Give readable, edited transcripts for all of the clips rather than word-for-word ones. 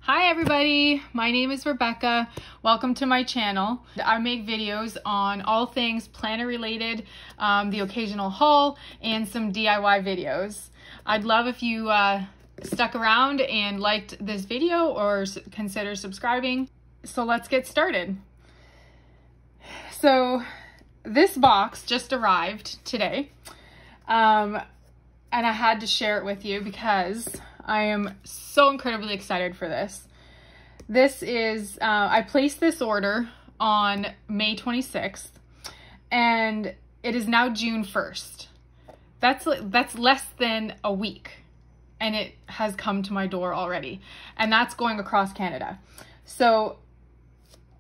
Hi everybody, my name is Rebecca. Welcome to my channel. I make videos on all things planner related, the occasional haul, and some DIY videos. I'd love if you stuck around and liked this video or consider subscribing. So let's get started. So this box just arrived today, and I had to share it with you because I am so incredibly excited for this. This is, I placed this order on May 26th and it is now June 1st. That's less than a week and it has come to my door already, and that's going across Canada. So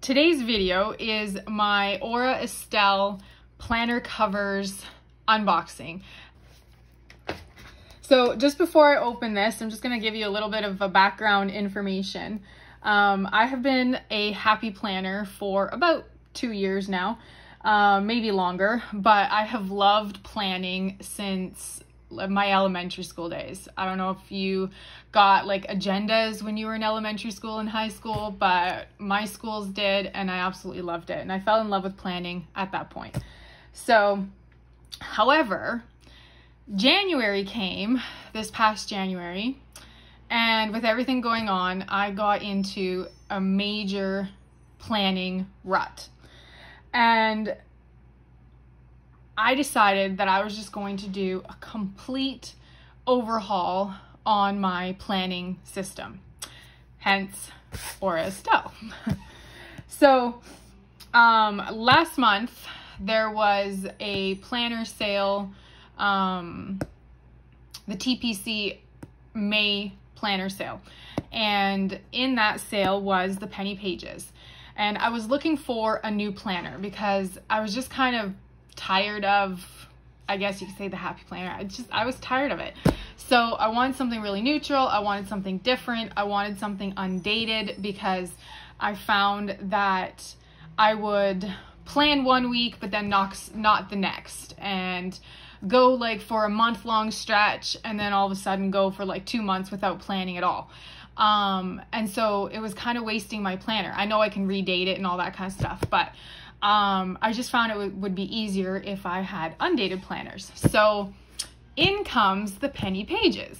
today's video is my Aura Estelle planner covers unboxing. So just before I open this, I'm just going to give you a little bit of a background information. I have been a happy planner for about 2 years now, maybe longer, but I have loved planning since my elementary school days. I don't know if you got like agendas when you were in elementary school and high school, but my schools did, and I absolutely loved it. And I fell in love with planning at that point. So, however, January came, this past January, and with everything going on, I got into a major planning rut. And I decided that I was just going to do a complete overhaul on my planning system, hence Aura Estelle. So last month there was a planner sale, the TPC May planner sale, and in that sale was the penny pages, and I was looking for a new planner because I was just kind of tired of, I guess you could say, the happy planner. I was tired of it. So I wanted something really neutral. I wanted something different. I wanted something undated because I found that I would plan one week but then not the next, and go like for a month-long stretch and then all of a sudden go for like 2 months without planning at all. And so it was kind of wasting my planner. I know I can redate it and all that kind of stuff, but I just found it would be easier if I had undated planners. So in comes the penny pages.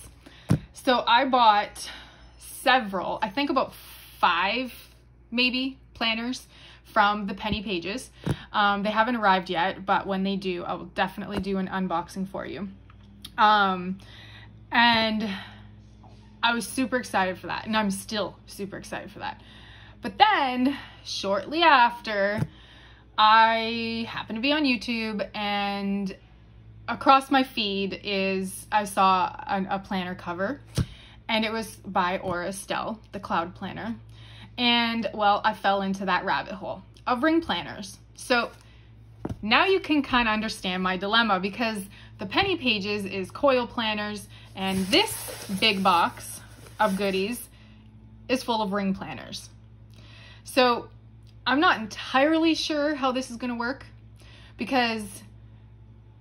So I bought several, I think about 5 maybe planners from the penny pages. They haven't arrived yet, but when they do, I will definitely do an unboxing for you. And I was super excited for that, and I'm still super excited for that. But then shortly after, I happened to be on YouTube, and across my feed I saw a planner cover, and it was by Aura Estelle, the cloud planner. And well, I fell into that rabbit hole of ring planners. So now you can kind of understand my dilemma, because the penny pages is coil planners and this big box of goodies is full of ring planners. So I'm not entirely sure how this is going to work, because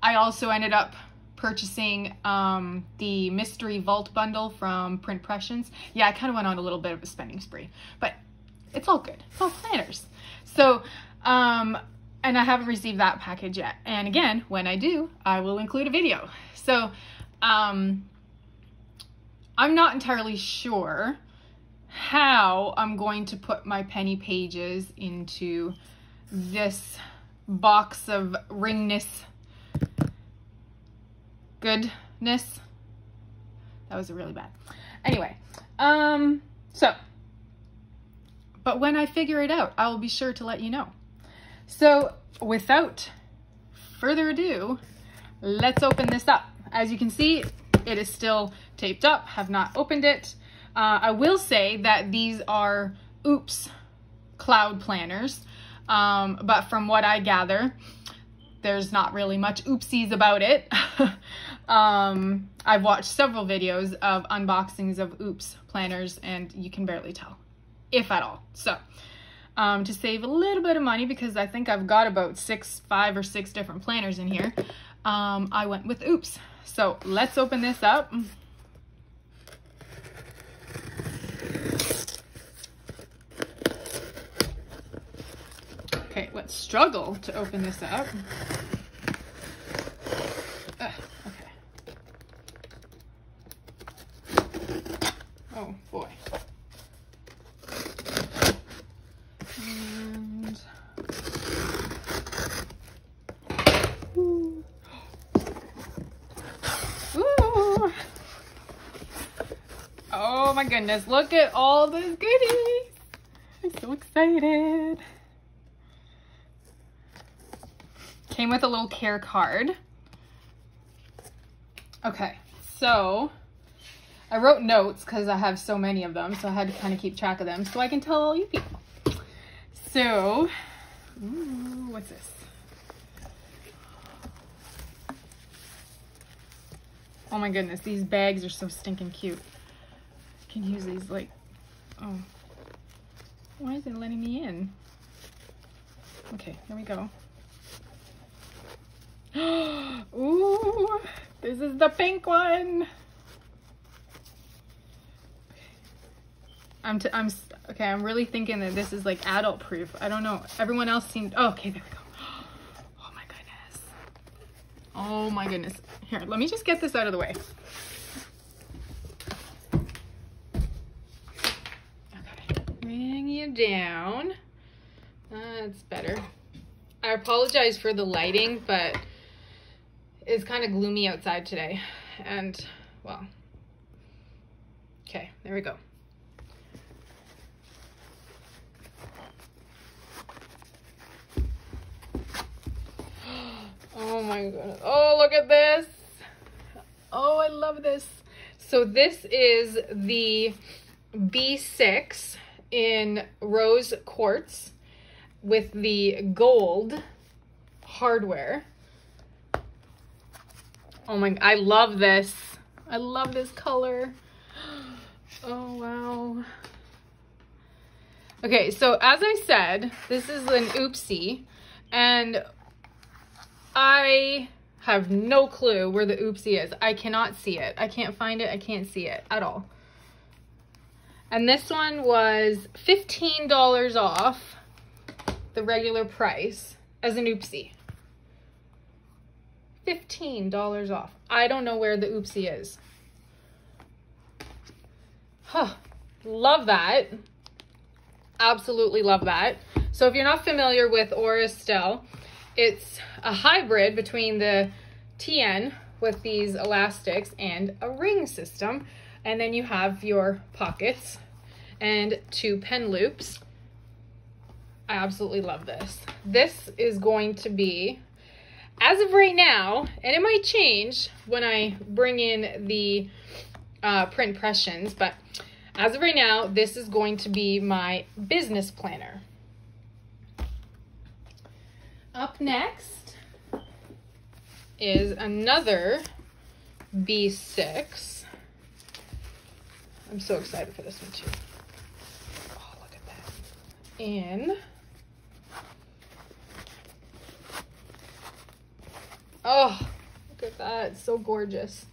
I also ended up purchasing the mystery vault bundle from Print Pressions. Yeah, I kind of went on a little bit of a spending spree, but it's all good. It's all planners. So, and I haven't received that package yet. And again, when I do, I will include a video. So, I'm not entirely sure how I'm going to put my penny pages into this box of ringness goodness. That was really bad. Anyway, but when I figure it out, I will be sure to let you know. So without further ado, let's open this up. As you can see, it is still taped up, have not opened it. I will say that these are Oops cloud planners, but from what I gather, there's not really much oopsies about it. I've watched several videos of unboxings of Oops planners, and you can barely tell, if at all. So to save a little bit of money, because I think I've got about 5 or 6 different planners in here, I went with Oops. So let's open this up. struggle to open this up. Okay. Oh boy. And ooh. Ooh. Oh my goodness, look at all this goodies. I'm so excited. Came with a little care card. Okay, so I wrote notes because I have so many of them, so I had to kind of keep track of them so I can tell all you people. So, ooh, what's this? Oh my goodness, these bags are so stinking cute. I can use these like, oh, why is it letting me in? Okay, here we go. Ooh, this is the pink one. Okay, I'm really thinking that this is like adult proof. I don't know. Everyone else seemed, oh, okay, there we go. Oh my goodness. Oh my goodness. Here, let me just get this out of the way. Okay, bring you down. That's better. I apologize for the lighting, but it's kind of gloomy outside today. And, well, okay, there we go. Oh my goodness. Oh, look at this. Oh, I love this. So this is the B6 in rose quartz with the gold hardware. Oh my, I love this. I love this color. Oh, wow. Okay, so as I said, this is an oopsie, and I have no clue where the oopsie is. I cannot see it. I can't find it. I can't see it at all. And this one was $15 off the regular price as an oopsie. $15 off. I don't know where the oopsie is. Huh. Love that. Absolutely love that. So if you're not familiar with Estelle, it's a hybrid between the TN with these elastics and a ring system. And then you have your pockets and 2 pen loops. I absolutely love this. This is going to be, as of right now, and it might change when I bring in the print impressions, but as of right now, this is going to be my business planner. Up next is another B6. I'm so excited for this one too. Oh, look at that. And oh, look at that. It's so gorgeous.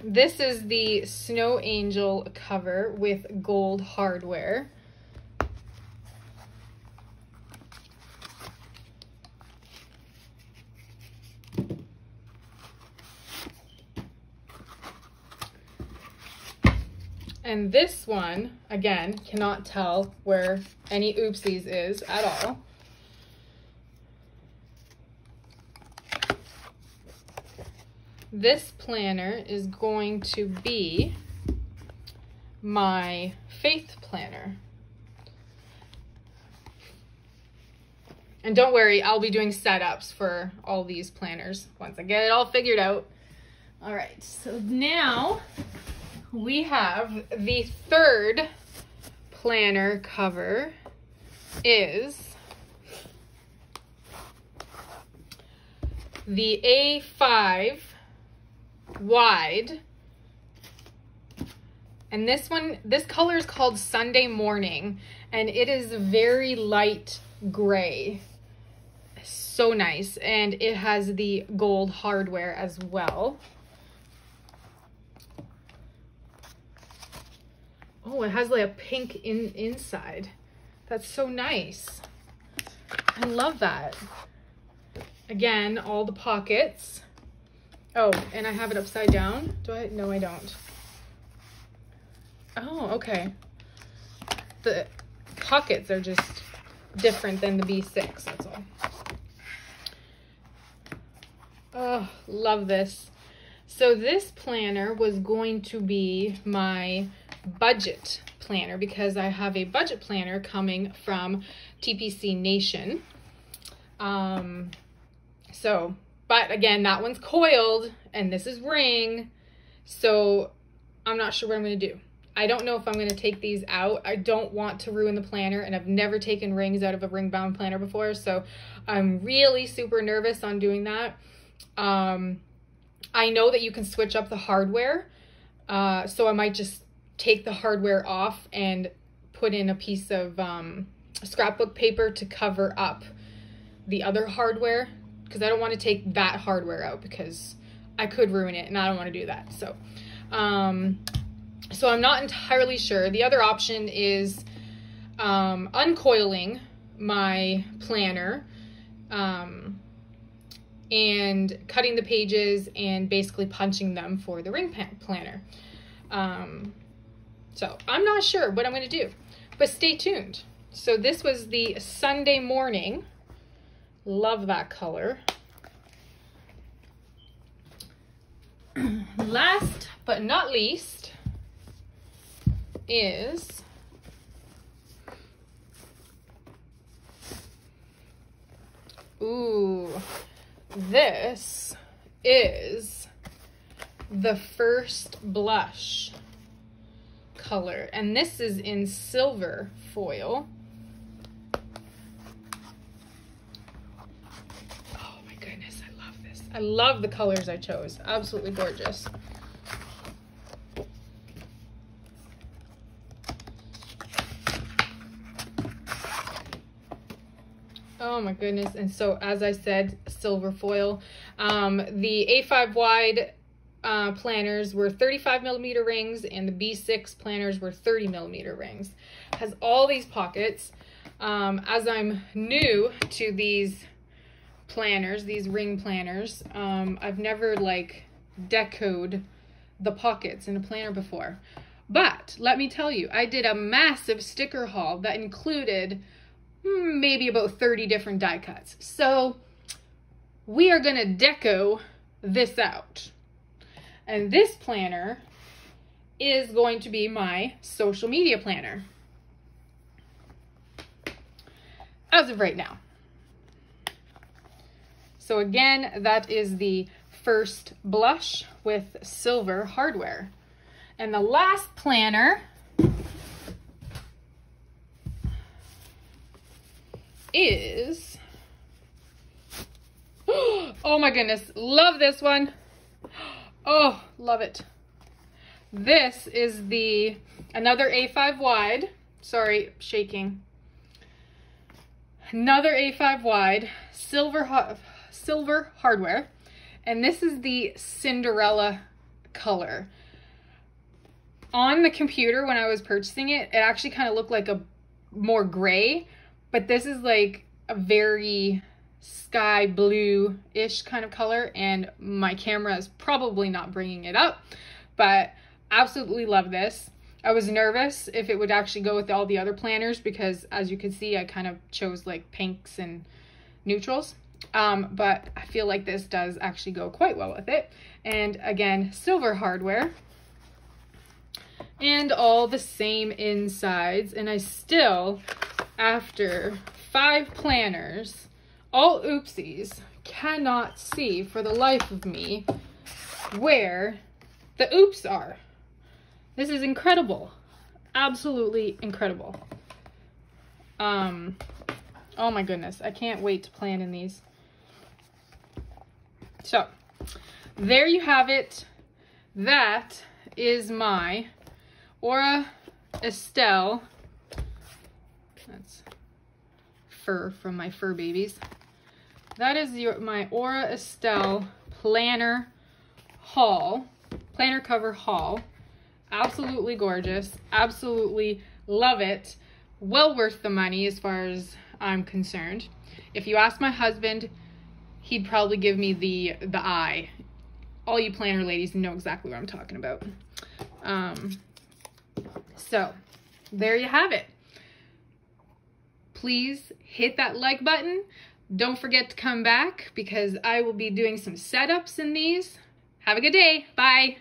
This is the Snow Angel cover with gold hardware. And this one, again, cannot tell where any oopsies is at all. This planner is going to be my faith planner. And don't worry, I'll be doing setups for all these planners once I get it all figured out. All right, so now we have the third planner cover is the A5 wide, and this color is called Sunday Morning, and it is very light gray. So nice, and it has the gold hardware as well. Oh, it has like a pink inside. That's so nice. I love that. Again, all the pockets. Oh, and I have it upside down. Do I? No, I don't. Oh, okay. The pockets are just different than the B6, that's all. Oh, love this. So this planner was going to be my budget planner because I have a budget planner coming from TPC Nation. But again, that one's coiled and this is ring. So I'm not sure what I'm going to do. I don't know if I'm going to take these out. I don't want to ruin the planner, and I've never taken rings out of a ring bound planner before. So I'm really super nervous on doing that. I know that you can switch up the hardware. So I might just take the hardware off and put in a piece of scrapbook paper to cover up the other hardware, because I don't want to take that hardware out because I could ruin it and I don't want to do that. So, so I'm not entirely sure. The other option is uncoiling my planner and cutting the pages and basically punching them for the ring planner. So I'm not sure what I'm going to do, but stay tuned. So this was the Sunday morning. Love that color. Last but not least is this is the first blush color, and this is in silver foil. Oh my goodness, I love this. I love the colors I chose. Absolutely gorgeous. Oh my goodness. And so, as I said, silver foil. The A5 wide planners were 35mm rings, and the B6 planners were 30mm rings. Has all these pockets. As I'm new to these planners, these ring planners, I've never like decoed the pockets in a planner before. But let me tell you, I did a massive sticker haul that included maybe about 30 different die cuts. So we are gonna deco this out. And this planner is going to be my social media planner as of right now. So again, that is the first blush with silver hardware. And the last planner is, oh my goodness, love this one. Oh, love it. This is another A5 wide, sorry, shaking. Another A5 wide, silver hardware. And this is the Cinderella color. On the computer when I was purchasing it, it actually kind of looked like a more gray, but this is like a very sky blue-ish kind of color, and my camera is probably not bringing it up, but absolutely love this. I was nervous if it would actually go with all the other planners because, as you can see, I kind of chose like pinks and neutrals, but I feel like this does actually go quite well with it. And again, silver hardware and all the same insides, and I still, after 5 planners, all oopsies, cannot see for the life of me where the oops are. This is incredible. Absolutely incredible. Oh my goodness. I can't wait to plan in these. So, there you have it. That is my Aura Estelle. That's fur from my fur babies. That is my Aura Estelle planner haul, planner cover haul. Absolutely gorgeous. Absolutely love it. well worth the money as far as I'm concerned. If you ask my husband, he'd probably give me the eye. All you planner ladies know exactly what I'm talking about. So there you have it. Please hit that like button. Don't forget to come back because I will be doing some setups in these. Have a good day. Bye.